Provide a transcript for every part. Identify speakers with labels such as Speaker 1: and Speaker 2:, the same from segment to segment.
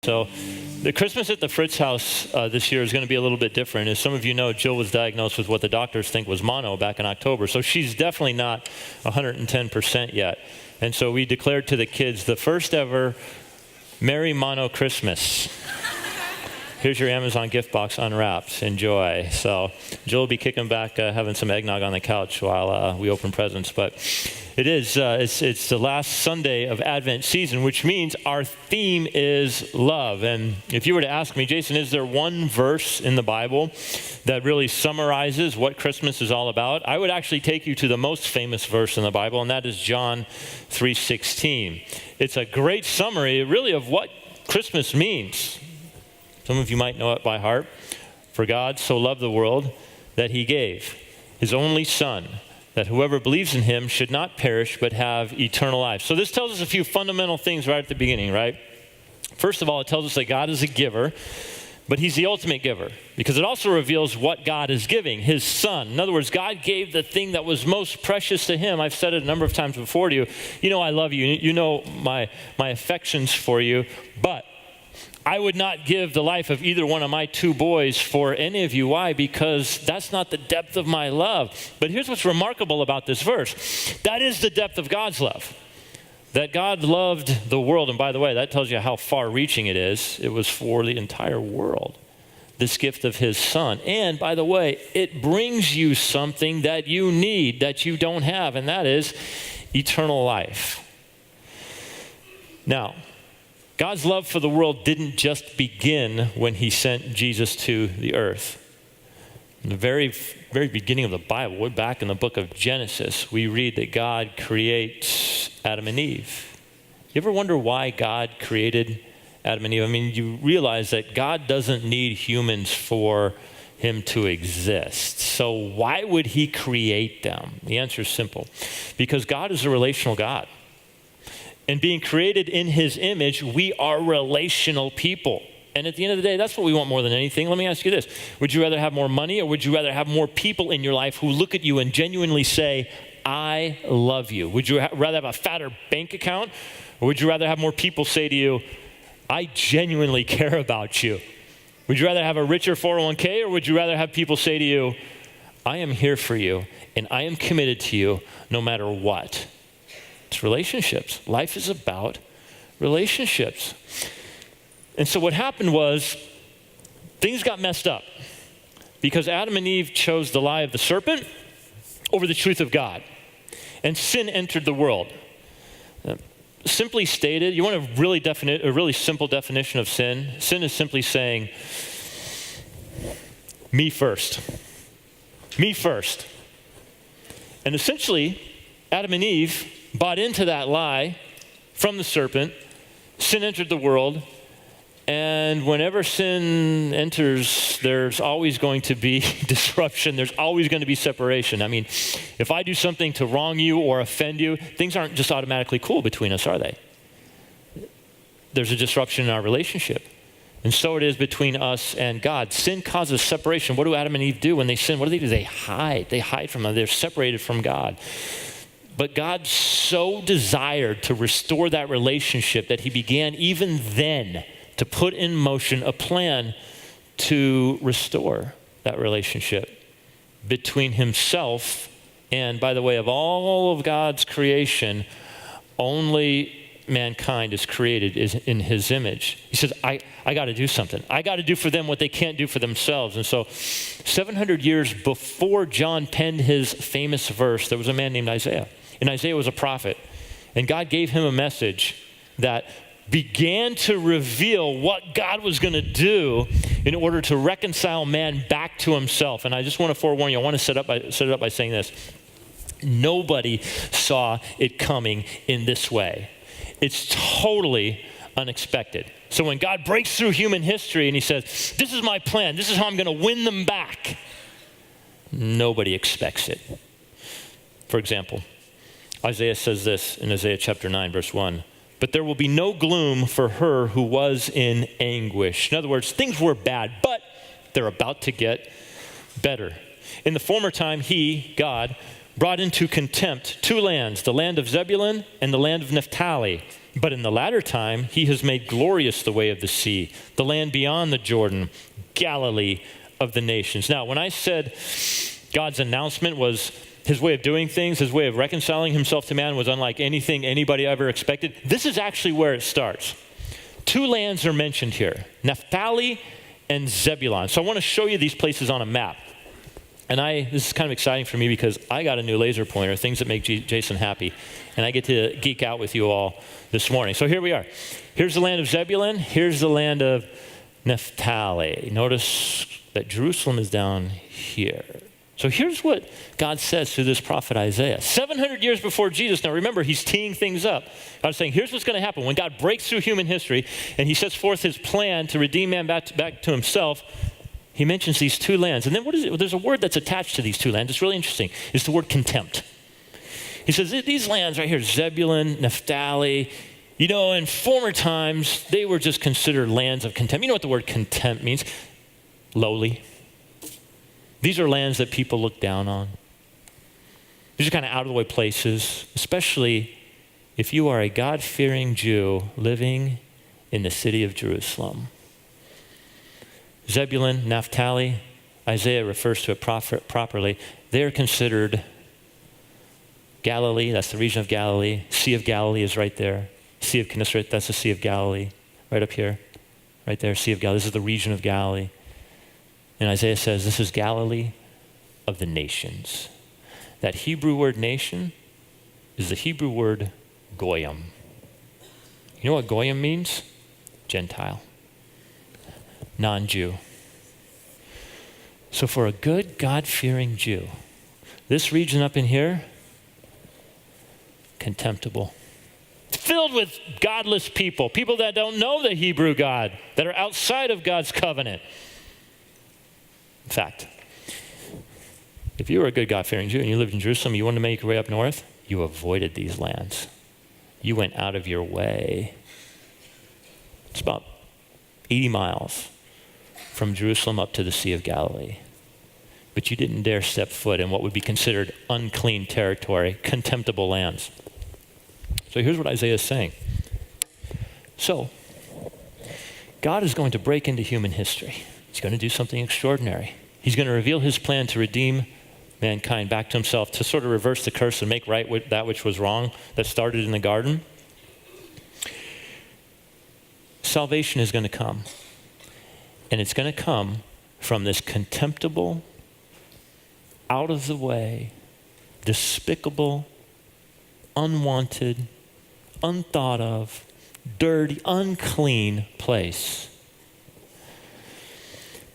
Speaker 1: So the Christmas at the Fritz house this year is going to be a little bit different. As some of you know, Jill was diagnosed with what the doctors think was mono back in October. So she's definitely not 110% yet. And so we declared to the kids the first ever Merry Mono Christmas. Here's your Amazon gift box unwrapped. Enjoy. So Jill will be kicking back, having some eggnog on the couch while we open presents. But it is, it's the last Sunday of Advent season, which means our theme is love. And if you were to ask me, Jason, is there one verse in the Bible that really summarizes what Christmas is all about? I would actually take you to the most famous verse in the Bible, and that is John 3:16. It's a great summary, really, of what Christmas means. Some of you might know it by heart. For God so loved the world that he gave his only Son, that whoever believes in him should not perish but have eternal life. So this tells us a few fundamental things right at the beginning, right? First of all, it tells us that God is a giver, but he's the ultimate giver, because it also reveals what God is giving, his Son. In other words, God gave the thing that was most precious to him. I've said it a number of times before to you. You know I love you. You know my affections for you, but I would not give the life of either one of my two boys for any of you. Why? Because that's not the depth of my love. But here's what's remarkable about this verse. That is the depth of God's love. That God loved the world. And by the way, that tells you how far-reaching it is. It was for the entire world, this gift of his Son. And by the way, it brings you something that you need, that you don't have, and that is eternal life. Now, God's love for the world didn't just begin when he sent Jesus to the earth. In the very beginning of the Bible, way back in the book of Genesis, we read that God creates Adam and Eve. You ever wonder why God created Adam and Eve? I mean, you realize that God doesn't need humans for him to exist. So why would he create them? The answer is simple. Because God is a relational God. And being created in his image, we are relational people. And at the end of the day, that's what we want more than anything. Let me ask you this. Would you rather have more money, or would you rather have more people in your life who look at you and genuinely say, I love you? Would you rather have a fatter bank account, or would you rather have more people say to you, I genuinely care about you? Would you rather have a richer 401k, or would you rather have people say to you, I am here for you, and I am committed to you no matter what? It's relationships. Life is about relationships. And so what happened was things got messed up because Adam and Eve chose the lie of the serpent over the truth of God. And sin entered the world. Simply stated, you want a really simple definition of sin? Sin is simply saying, me first. Me first. And essentially, Adam and Eve bought into that lie from the serpent. Sin entered the world. And whenever sin enters, there's always going to be disruption. There's always going to be separation. I mean, if I do something to wrong you or offend you, things aren't just automatically cool between us, are they? There's a disruption in our relationship. And so it is between us and God. Sin causes separation. What do Adam and Eve do when they sin? What do? They hide. They hide from them. They're separated from God. But God so desired to restore that relationship that he began even then to put in motion a plan to restore that relationship between himself and, by the way, of all of God's creation, only mankind is created is in his image. He says, I got to do something. I got to do for them what they can't do for themselves. And so 700 years before John penned his famous verse, there was a man named Isaiah. And Isaiah was a prophet. And God gave him a message that began to reveal what God was going to do in order to reconcile man back to himself. And I just want to forewarn you, I want to set it up by saying this. Nobody saw it coming in this way. It's totally unexpected. So when God breaks through human history and he says, this is my plan, this is how I'm going to win them back, nobody expects it. For example, Isaiah says this in Isaiah chapter 9, verse 1. But there will be no gloom for her who was in anguish. In other words, things were bad, but they're about to get better. In the former time, he, God, brought into contempt two lands, the land of Zebulun and the land of Naphtali. But in the latter time, he has made glorious the way of the sea, the land beyond the Jordan, Galilee of the nations. Now, when I said God's announcement was his way of doing things, his way of reconciling himself to man was unlike anything anybody ever expected, this is actually where it starts. Two lands are mentioned here, Naphtali and Zebulun. So I want to show you these places on a map. And this is kind of exciting for me because I got a new laser pointer, things that make Jason happy. And I get to geek out with you all this morning. So here we are. Here's the land of Zebulun. Here's the land of Naphtali. Notice that Jerusalem is down here. So here's what God says through this prophet Isaiah. 700 years before Jesus. Now remember, he's teeing things up. God's saying, here's what's going to happen. When God breaks through human history and he sets forth his plan to redeem man back to himself, he mentions these two lands. And then there's a word that's attached to these two lands. It's really interesting. It's the word contempt. He says, these lands right here, Zebulun, Naphtali, in former times, they were just considered lands of contempt. You know what the word contempt means? Lowly. These are lands that people look down on. These are kind of out-of-the-way places, especially if you are a God-fearing Jew living in the city of Jerusalem. Zebulun, Naphtali, Isaiah refers to it properly. They're considered Galilee, that's the region of Galilee. Sea of Galilee is right there. Sea of Gennesaret, that's the Sea of Galilee. Right up here, right there, Sea of Galilee. This is the region of Galilee. And Isaiah says this is Galilee of the nations. That Hebrew word nation is the Hebrew word goyim. You know what goyim means? Gentile. Non-Jew. So for a good, God-fearing Jew, this region up in here, contemptible. Filled with godless people, people that don't know the Hebrew God, that are outside of God's covenant. In fact, if you were a good God-fearing Jew and you lived in Jerusalem, you wanted to make your way up north, you avoided these lands. You went out of your way. It's about 80 miles from Jerusalem up to the Sea of Galilee. But you didn't dare step foot in what would be considered unclean territory, contemptible lands. So here's what Isaiah is saying. So, God is going to break into human history. He's going to do something extraordinary. He's going to reveal his plan to redeem mankind back to himself, to sort of reverse the curse and make right with that which was wrong that started in the garden. Salvation is going to come. And it's going to come from this contemptible, out of the way, despicable, unwanted, unthought of, dirty, unclean place.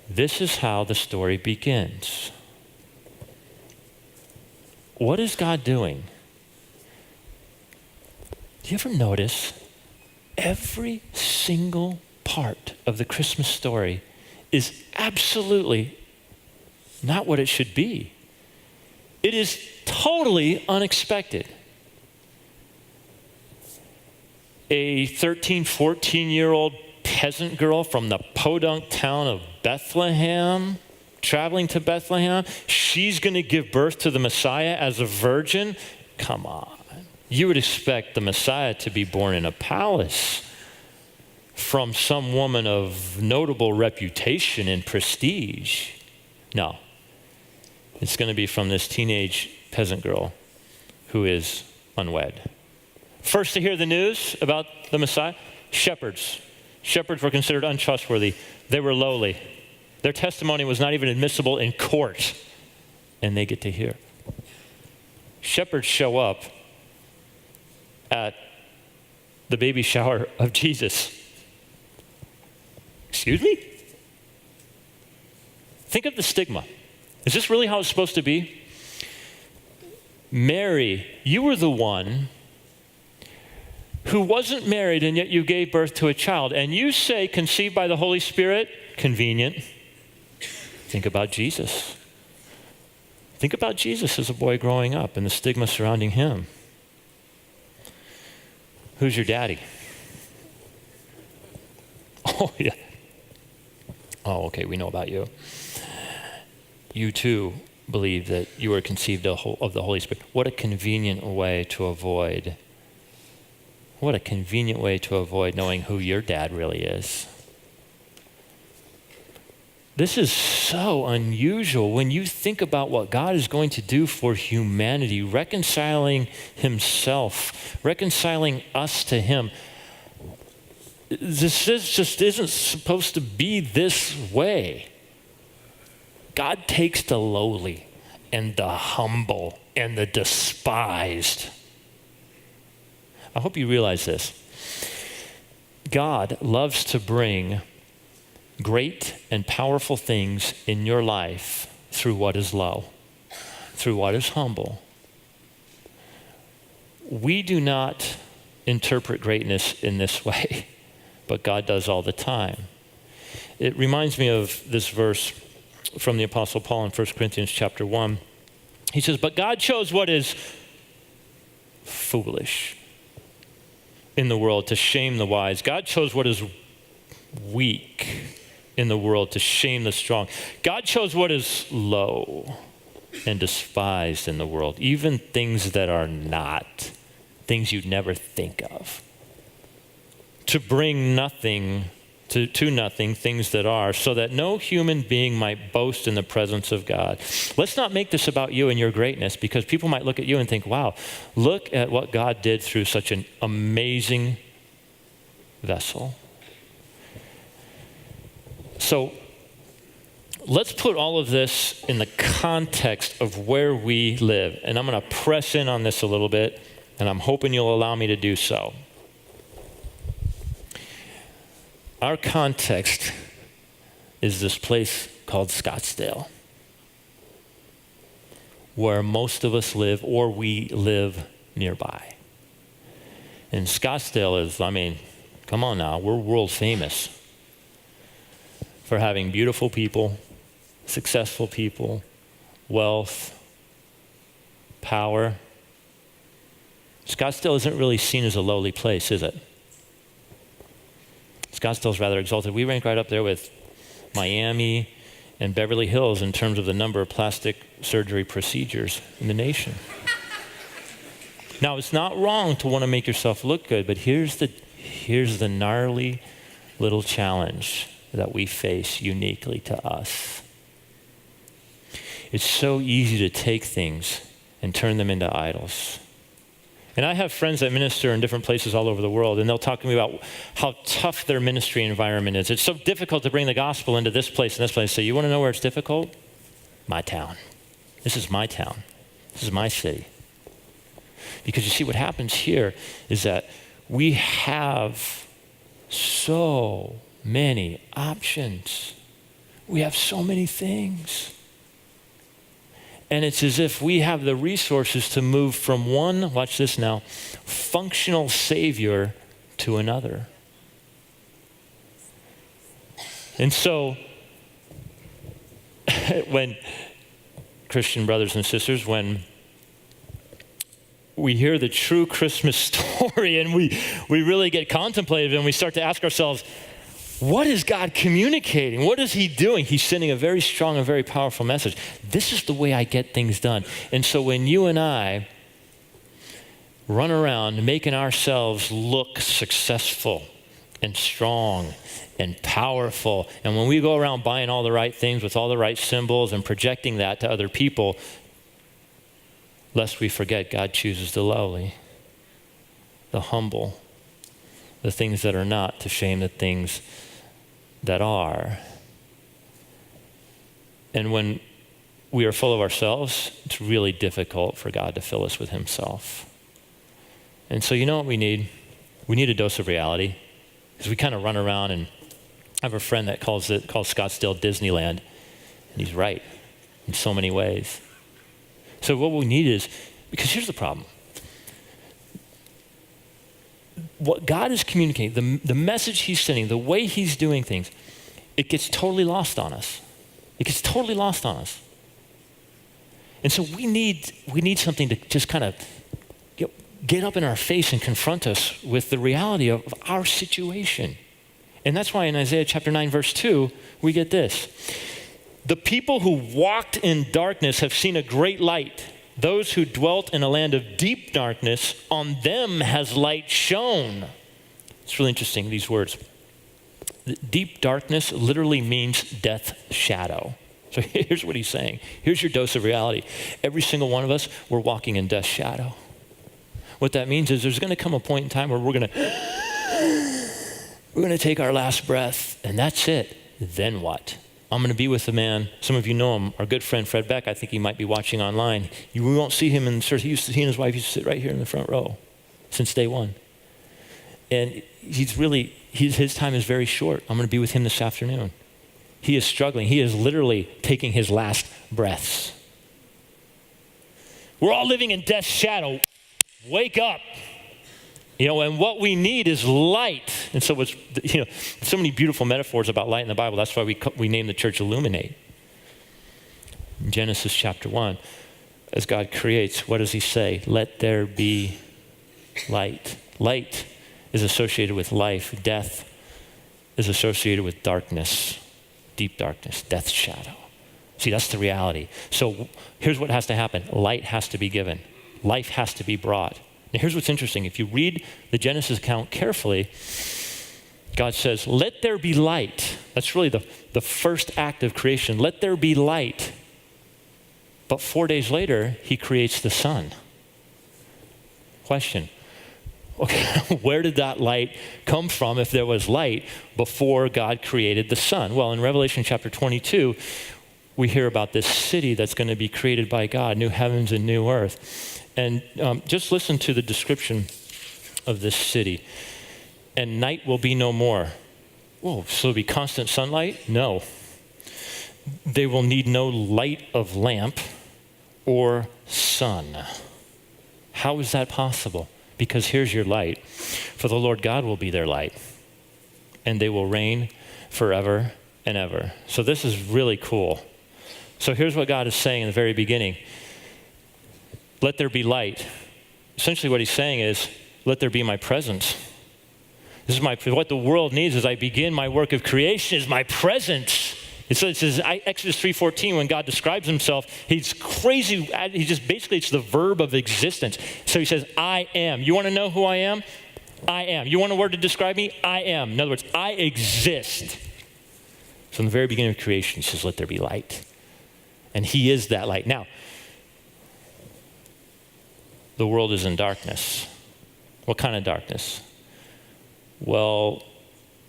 Speaker 1: This is how the story begins. What is God doing? Do you ever notice every single part of the Christmas story is absolutely not what it should be? It is totally unexpected. A 13, 14-year-old peasant girl from the podunk town of Bethlehem, traveling to Bethlehem, she's going to give birth to the Messiah as a virgin? Come on. You would expect the Messiah to be born in a palace from some woman of notable reputation and prestige. No. It's going to be from this teenage peasant girl who is unwed. First to hear the news about the Messiah, shepherds. Shepherds were considered untrustworthy. They were lowly. Their testimony was not even admissible in court. And they get to hear. Shepherds show up at the baby shower of Jesus. Excuse me? Think of the stigma. Is this really how it's supposed to be? Mary, you were the one who wasn't married and yet you gave birth to a child. And you say conceived by the Holy Spirit? Convenient. Think about Jesus. Think about Jesus as a boy growing up and the stigma surrounding him. Who's your daddy? Oh, yeah. Oh, okay, we know about you. You too believe that you were conceived of the Holy Spirit. What a convenient way to avoid What a convenient way to avoid knowing who your dad really is. This is so unusual when you think about what God is going to do for humanity, reconciling himself, reconciling us to him. This just isn't supposed to be this way. God takes the lowly and the humble and the despised. I hope you realize this. God loves to bring great and powerful things in your life through what is low, through what is humble. We do not interpret greatness in this way, but God does all the time. It reminds me of this verse from the Apostle Paul in 1 Corinthians chapter 1. He says, but God chose what is foolish in the world to shame the wise. God chose what is weak in the world to shame the strong. God chose what is low and despised in the world, even things that are not, things you'd never think of, to bring nothing to nothing things that are, so that no human being might boast in the presence of God. Let's not make this about you and your greatness, because people might look at you and think, wow, look at what God did through such an amazing vessel. So let's put all of this in the context of where we live. And I'm going to press in on this a little bit, and I'm hoping you'll allow me to do so. Our context is this place called Scottsdale, where most of us live, or we live nearby. And Scottsdale is, come on now, we're world famous for having beautiful people, successful people, wealth, power. Scottsdale isn't really seen as a lowly place, is it? Scottsdale's rather exalted. We rank right up there with Miami and Beverly Hills in terms of the number of plastic surgery procedures in the nation. Now, it's not wrong to want to make yourself look good, but here's the gnarly little challenge that we face uniquely to us. It's so easy to take things and turn them into idols. And I have friends that minister in different places all over the world, and they'll talk to me about how tough their ministry environment is. It's so difficult to bring the gospel into this place and this place. So you want to know where it's difficult? My town. This is my town. This is my city. Because you see, what happens here is that we have so many options. We have so many things. And it's as if we have the resources to move from one, watch this now, functional savior to another. And so, when Christian brothers and sisters, when we hear the true Christmas story and we really get contemplative and we start to ask ourselves, what is God communicating? What is he doing? He's sending a very strong and very powerful message. This is the way I get things done. And so when you and I run around making ourselves look successful and strong and powerful, and when we go around buying all the right things with all the right symbols and projecting that to other people, lest we forget, God chooses the lowly, the humble, the things that are not, to shame the things that are. And when we are full of ourselves, it's really difficult for God to fill us with himself. And so you know what we need? We need a dose of reality. Because we kind of run around, and I have a friend that calls Scottsdale Disneyland, and he's right in so many ways. So what we need is, because here's the problem. What God is communicating, the message he's sending, the way he's doing things, it gets totally lost on us. It gets totally lost on us. And so we need something to just kind of get up in our face and confront us with the reality of our situation. And that's why in Isaiah chapter 9, verse 2, we get this. The people who walked in darkness have seen a great light. Those who dwelt in a land of deep darkness, on them has light shone. It's really interesting, these words. Deep darkness literally means death shadow. So here's what he's saying. Here's your dose of reality. Every single one of us, we're walking in death's shadow. What that means is there's going to come a point in time where we're going to take our last breath, and that's it. Then what? I'm going to be with the man. Some of you know him, our good friend Fred Beck. I think he might be watching online. We won't see him in church. He and his wife used to sit right here in the front row since day one. And his time is very short. I'm going to be with him this afternoon. He is struggling. He is literally taking his last breaths. We're all living in death's shadow. Wake up. And what we need is light. And so so many beautiful metaphors about light in the Bible. That's why we name the church Illuminate. In Genesis chapter 1, as God creates, what does he say? Let there be light. Light is associated with life. Death is associated with darkness, deep darkness, death's shadow. See, that's the reality. So here's what has to happen. Light has to be given. Life has to be brought. Now here's what's interesting. If you read the Genesis account carefully, God says, let there be light. That's really the first act of creation. Let there be light. But 4 days later, he creates the sun. Question. Okay, where did that light come from if there was light before God created the sun? Well, in Revelation chapter 22, we hear about this city that's going to be created by God, new heavens and new earth. And just listen to the description of this city. And night will be no more. Whoa, so it'll be constant sunlight? No. They will need no light of lamp or sun. How is that possible? Because here's your light. For the Lord God will be their light, and they will reign forever and ever. So this is really cool. So here's what God is saying in the very beginning. Let there be light. Essentially what he's saying is, let there be my presence. This is what the world needs as I begin my work of creation is my presence. It says Exodus 3:14, when God describes himself, he's crazy. It's the verb of existence. So he says, I am. You want to know who I am? I am. You want a word to describe me? I am. In other words, I exist. So in the very beginning of creation, he says, let there be light. And he is that light. Now, the world is in darkness. What kind of darkness? Well,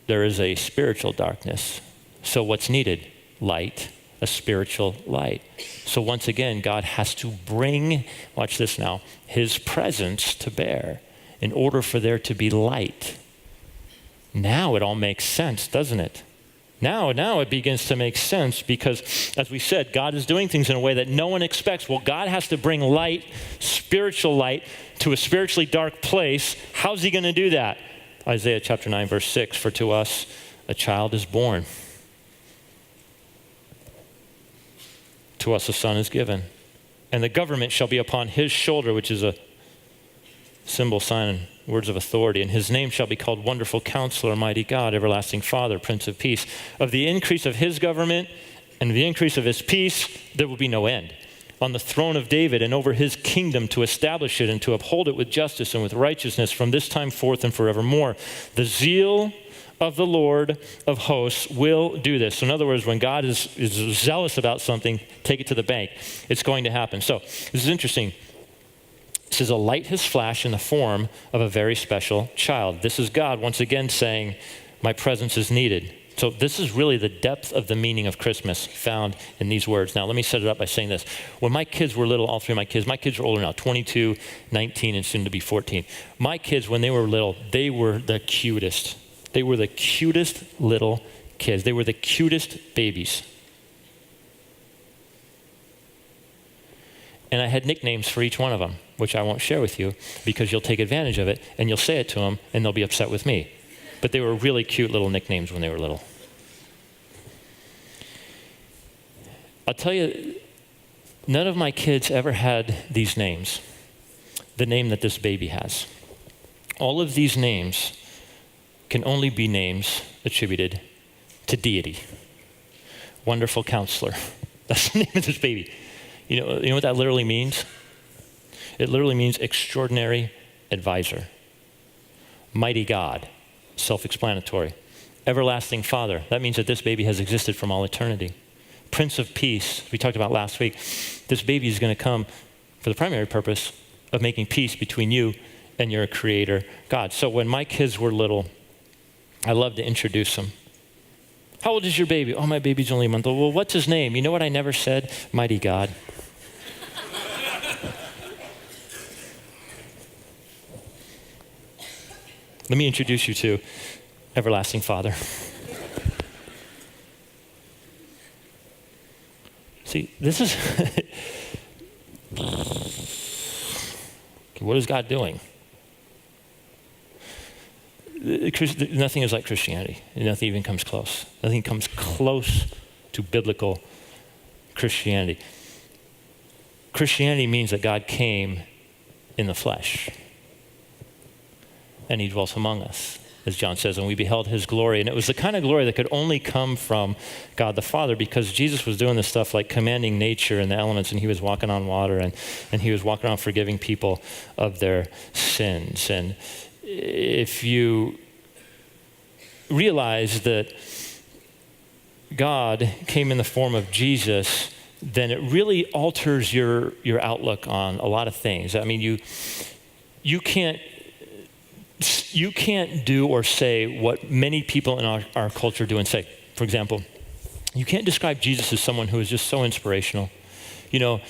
Speaker 1: there is a spiritual darkness. So what's needed? Light, a spiritual light. So once again, God has to bring, watch this now, his presence to bear in order for there to be light. Now it all makes sense, doesn't it? Now it begins to make sense because, as we said, God is doing things in a way that no one expects. Well, God has to bring light, spiritual light, to a spiritually dark place. How's he going to do that? Isaiah chapter 9, verse 6, for to us a child is born. To us a son is given. And the government shall be upon his shoulder, which is a symbol, sign, and words of authority. And his name shall be called Wonderful Counselor, Mighty God, Everlasting Father, Prince of Peace. Of the increase of his government and the increase of his peace, there will be no end. On the throne of David and over his kingdom, to establish it and to uphold it with justice and with righteousness from this time forth and forevermore. The zeal of the Lord of hosts will do this. So in other words, when God is zealous about something, take it to the bank. It's going to happen. So this is interesting. It says, a light has flashed in the form of a very special child. This is God once again saying, my presence is needed. So this is really the depth of the meaning of Christmas found in these words. Now, let me set it up by saying this. When my kids were little, all three of my kids are older now, 22, 19, and soon to be 14. My kids, when they were little, they were the cutest. They were the cutest little kids. They were the cutest babies. And I had nicknames for each one of them, which I won't share with you because you'll take advantage of it and you'll say it to them and they'll be upset with me. But they were really cute little nicknames when they were little. I'll tell you, none of my kids ever had these names, the name that this baby has. All of these names can only be names attributed to deity. Wonderful Counselor. That's the name of this baby. You know what that literally means? It literally means extraordinary advisor. Mighty God, self-explanatory. Everlasting Father, that means that this baby has existed from all eternity. Prince of Peace, we talked about last week. This baby is going to come for the primary purpose of making peace between you and your creator, God. So when my kids were little, I loved to introduce them. How old is your baby? Oh, my baby's only a month old. Well, what's his name? You know what I never said? Mighty God. Let me introduce you to Everlasting Father. See, this is, what is God doing? Nothing is like Christianity. Nothing even comes close. Nothing comes close to biblical Christianity. Christianity means that God came in the flesh. And he dwells among us, as John says, and we beheld his glory. And it was the kind of glory that could only come from God the Father, because Jesus was doing this stuff like commanding nature and the elements, and he was walking on water, and he was walking around forgiving people of their sins. And if you realize that God came in the form of Jesus, then it really alters your outlook on a lot of things. I mean, you can't do or say what many people in our culture do and say. For example, you can't describe Jesus as someone who is just so inspirational. You know,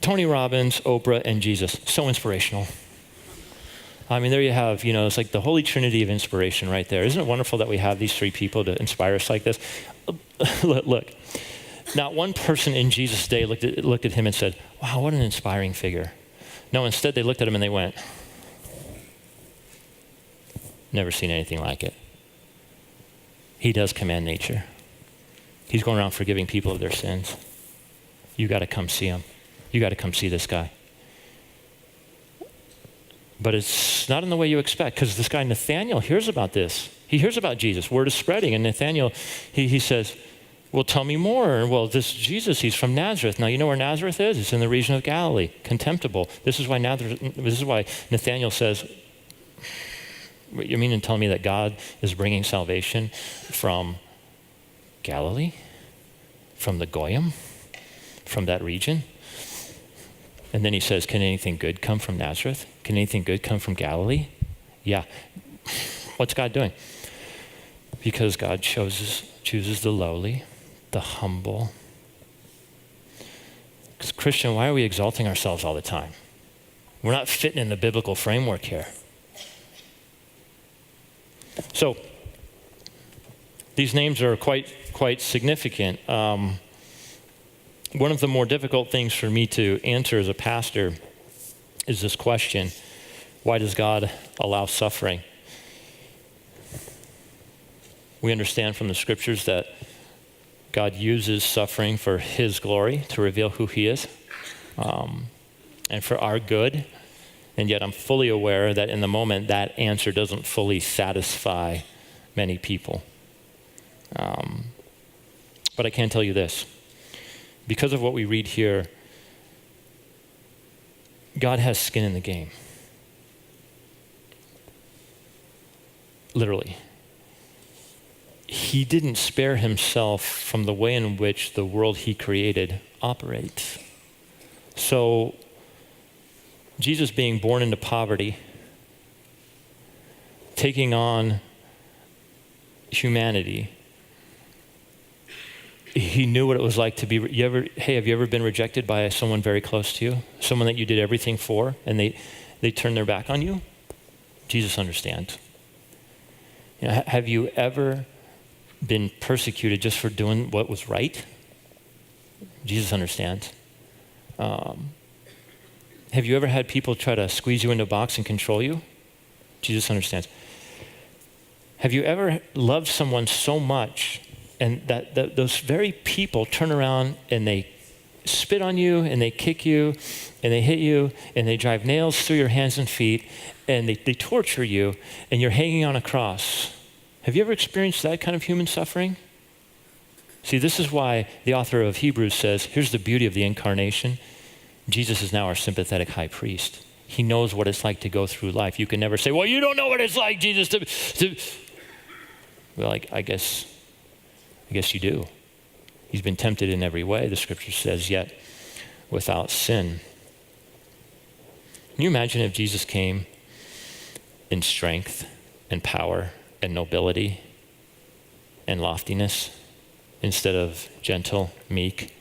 Speaker 1: Tony Robbins, Oprah, and Jesus, so inspirational. I mean, there you have, it's like the holy trinity of inspiration right there. Isn't it wonderful that we have these three people to inspire us like this? Look, not one person in Jesus' day looked at him and said, wow, what an inspiring figure. No, instead they looked at him and they went, never seen anything like it. He does command nature. He's going around forgiving people of their sins. You got to come see him. You got to come see this guy. But it's not in the way you expect, because this guy Nathaniel hears about this. He hears about Jesus. Word is spreading. And Nathaniel, he says, well, tell me more. Well, this Jesus, he's from Nazareth. Now, you know where Nazareth is? It's in the region of Galilee. Contemptible. This is why Nathaniel says, you mean to tell me that God is bringing salvation from Galilee? From the Goyim? From that region? And then he says, can anything good come from Nazareth? Can anything good come from Galilee? Yeah. What's God doing? Because God chooses the lowly, the humble. Because Christian, why are we exalting ourselves all the time? We're not fitting in the biblical framework here. So, these names are quite significant. One of the more difficult things for me to answer as a pastor is this question: why does God allow suffering? We understand from the scriptures that God uses suffering for his glory, to reveal who he is, and for our good. And yet I'm fully aware that in the moment that answer doesn't fully satisfy many people. But I can tell you this. Because of what we read here, God has skin in the game. Literally. He didn't spare himself from the way in which the world he created operates. So, Jesus being born into poverty, taking on humanity, he knew what it was like to be, have you ever been rejected by someone very close to you? Someone that you did everything for, and they turn their back on you? Jesus understands. Have you ever been persecuted just for doing what was right? Jesus understands. Have you ever had people try to squeeze you into a box and control you? Jesus understands. Have you ever loved someone so much and that those very people turn around and they spit on you and they kick you and they hit you and they drive nails through your hands and feet and they torture you and you're hanging on a cross? Have you ever experienced that kind of human suffering? See, this is why the author of Hebrews says, here's the beauty of the incarnation. Jesus is now our sympathetic high priest. He knows what it's like to go through life. You can never say, well, you don't know what it's like, Jesus, Well, I guess you do. He's been tempted in every way, the scripture says, yet without sin. Can you imagine if Jesus came in strength and power and nobility and loftiness instead of gentle, meek,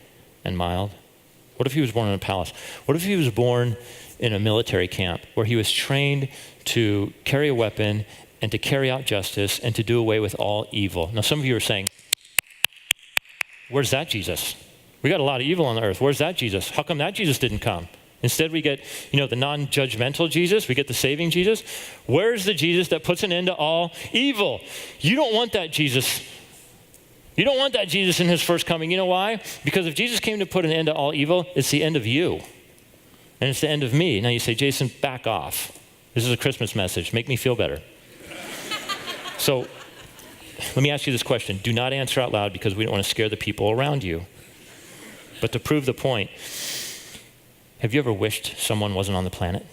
Speaker 1: and mild? What if he was born in a palace? What if he was born in a military camp where he was trained to carry a weapon and to carry out justice and to do away with all evil? Now, some of you are saying, where's that Jesus? We got a lot of evil on the earth. Where's that Jesus? How come that Jesus didn't come? Instead, we get, the non-judgmental Jesus. We get the saving Jesus. Where's the Jesus that puts an end to all evil? You don't want that Jesus. You don't want that Jesus in his first coming. You know why? Because if Jesus came to put an end to all evil, it's the end of you. And it's the end of me. Now you say, Jason, back off. This is a Christmas message. Make me feel better. So let me ask you this question. Do not answer out loud because we don't want to scare the people around you. But to prove the point, have you ever wished someone wasn't on the planet?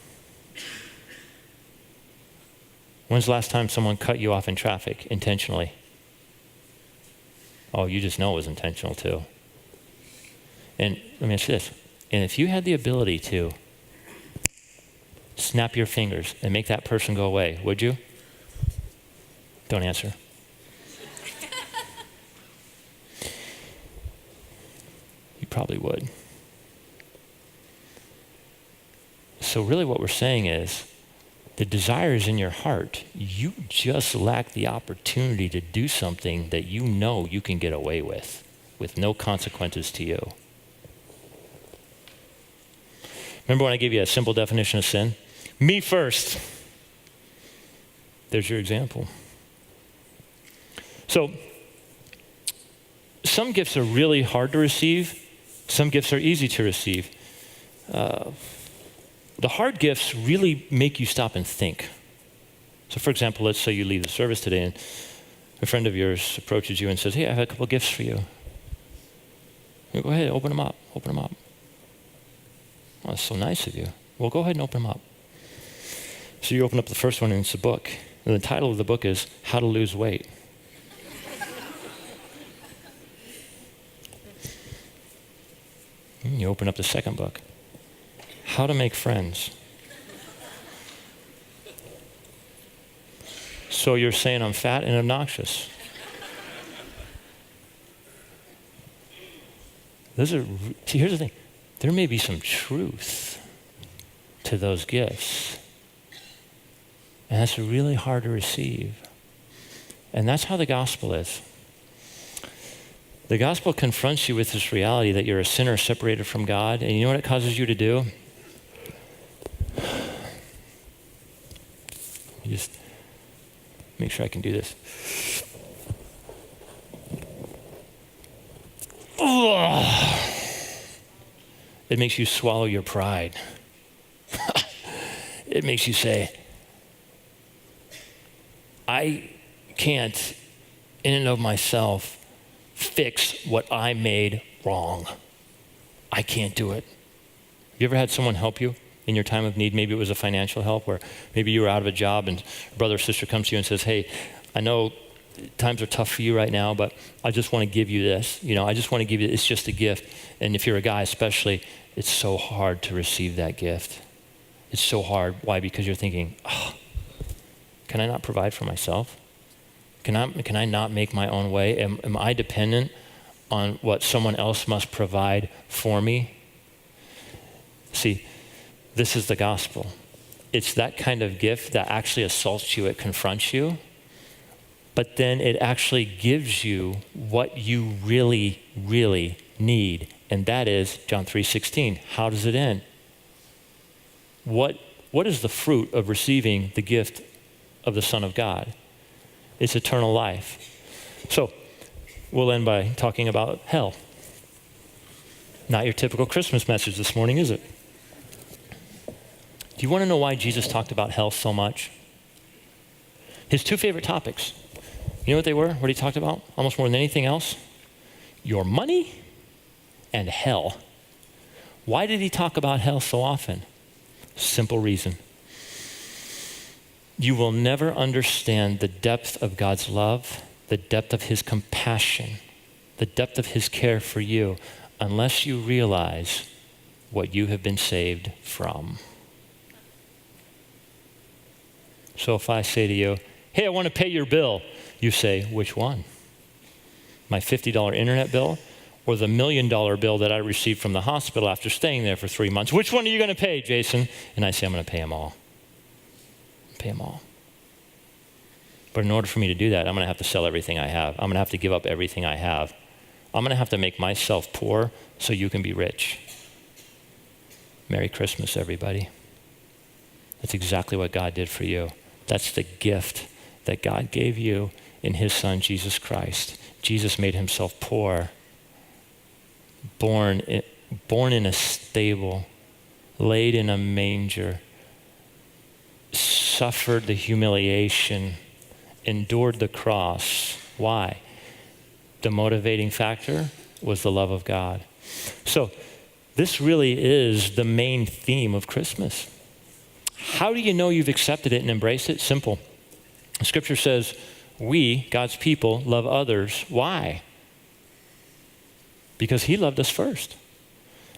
Speaker 1: When's the last time someone cut you off in traffic intentionally? Oh, you just know it was intentional too. And let me ask you this. And if you had the ability to snap your fingers and make that person go away, would you? Don't answer. You probably would. So really what we're saying is, the desire is in your heart. You just lack the opportunity to do something that you know you can get away with no consequences to you. Remember when I gave you a simple definition of sin? Me first. There's your example. So, some gifts are really hard to receive. Some gifts are easy to receive. The hard gifts really make you stop and think. So for example, let's say you leave the service today and a friend of yours approaches you and says, hey, I have a couple gifts for you. You go ahead, open them up. Oh, that's so nice of you. Well, go ahead and open them up. So you open up the first one and it's a book. And the title of the book is How to Lose Weight. You open up the second book. How to Make Friends. So you're saying I'm fat and obnoxious. See, here's the thing. There may be some truth to those gifts. And that's really hard to receive. And that's how the gospel is. The gospel confronts you with this reality that you're a sinner separated from God. And you know what it causes you to do? Just make sure I can do this. It makes you swallow your pride. It makes you say, I can't, in and of myself, fix what I made wrong. I can't do it. Have you ever had someone help you in your time of need? Maybe it was a financial help, or maybe you were out of a job and a brother or sister comes to you and says, hey, I know times are tough for you right now, but I just want to give you this. I just want to give you, it's just a gift. And if you're a guy especially, it's so hard to receive that gift. It's so hard. Why? Because you're thinking, can I not provide for myself? Can I not make my own way? Am I dependent on what someone else must provide for me? See, this is the gospel. It's that kind of gift that actually assaults you, it confronts you, but then it actually gives you what you really, really need. And that is John 3:16. How does it end? What is the fruit of receiving the gift of the Son of God? It's eternal life. So we'll end by talking about hell. Not your typical Christmas message this morning, is it? Do you want to know why Jesus talked about hell so much? His two favorite topics. You know what they were? What he talked about almost more than anything else? Your money and hell. Why did he talk about hell so often? Simple reason. You will never understand the depth of God's love, the depth of his compassion, the depth of his care for you, unless you realize what you have been saved from. So if I say to you, hey, I want to pay your bill, you say, which one? My $50 internet bill or the $1 million bill that I received from the hospital after staying there for 3 months? Which one are you going to pay, Jason? And I say, I'm going to pay them all. Pay them all. But in order for me to do that, I'm going to have to sell everything I have. I'm going to have to give up everything I have. I'm going to have to make myself poor so you can be rich. Merry Christmas, everybody. That's exactly what God did for you. That's the gift that God gave you in his son, Jesus Christ. Jesus made himself poor, born in a stable, laid in a manger, suffered the humiliation, endured the cross. Why? The motivating factor was the love of God. So this really is the main theme of Christmas. How do you know you've accepted it and embraced it? Simple. Scripture says, we, God's people, love others. Why? Because he loved us first.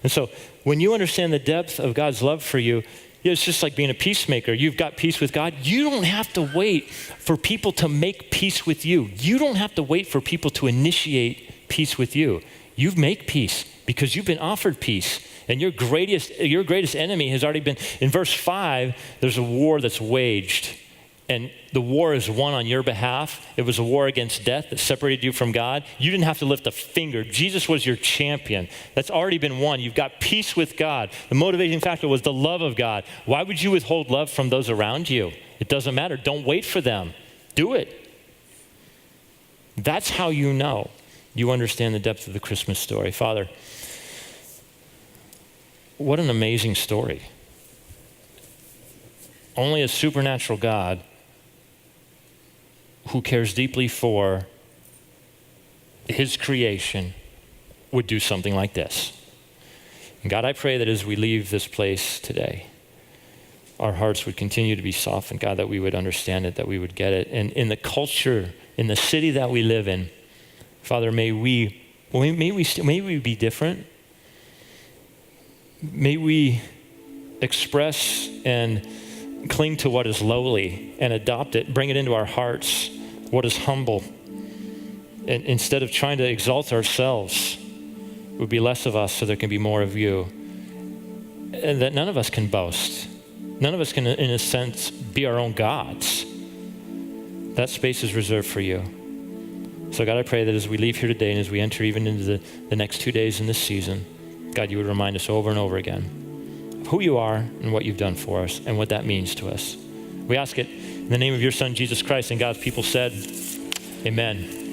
Speaker 1: And so when you understand the depth of God's love for you, it's just like being a peacemaker. You've got peace with God. You don't have to wait for people to make peace with you. You don't have to wait for people to initiate peace with you. You make peace because you've been offered peace. And your greatest enemy has already been, in verse 5, there's a war that's waged. And the war is won on your behalf. It was a war against death that separated you from God. You didn't have to lift a finger. Jesus was your champion. That's already been won. You've got peace with God. The motivating factor was the love of God. Why would you withhold love from those around you? It doesn't matter. Don't wait for them. Do it. That's how you know you understand the depth of the Christmas story. Father, what an amazing story. Only a supernatural God who cares deeply for his creation would do something like this. And God, I pray that as we leave this place today, our hearts would continue to be softened, God, that we would understand it, that we would get it. And in the culture, in the city that we live in, Father, may we be different. May we express and cling to what is lowly and adopt it, bring it into our hearts, what is humble. And instead of trying to exalt ourselves, it would be less of us so there can be more of you. And that none of us can boast. None of us can, in a sense, be our own gods. That space is reserved for you. So God, I pray that as we leave here today and as we enter even into the next 2 days in this season, God, you would remind us over and over again of who you are and what you've done for us and what that means to us. We ask it in the name of your son, Jesus Christ, and God's people said, amen.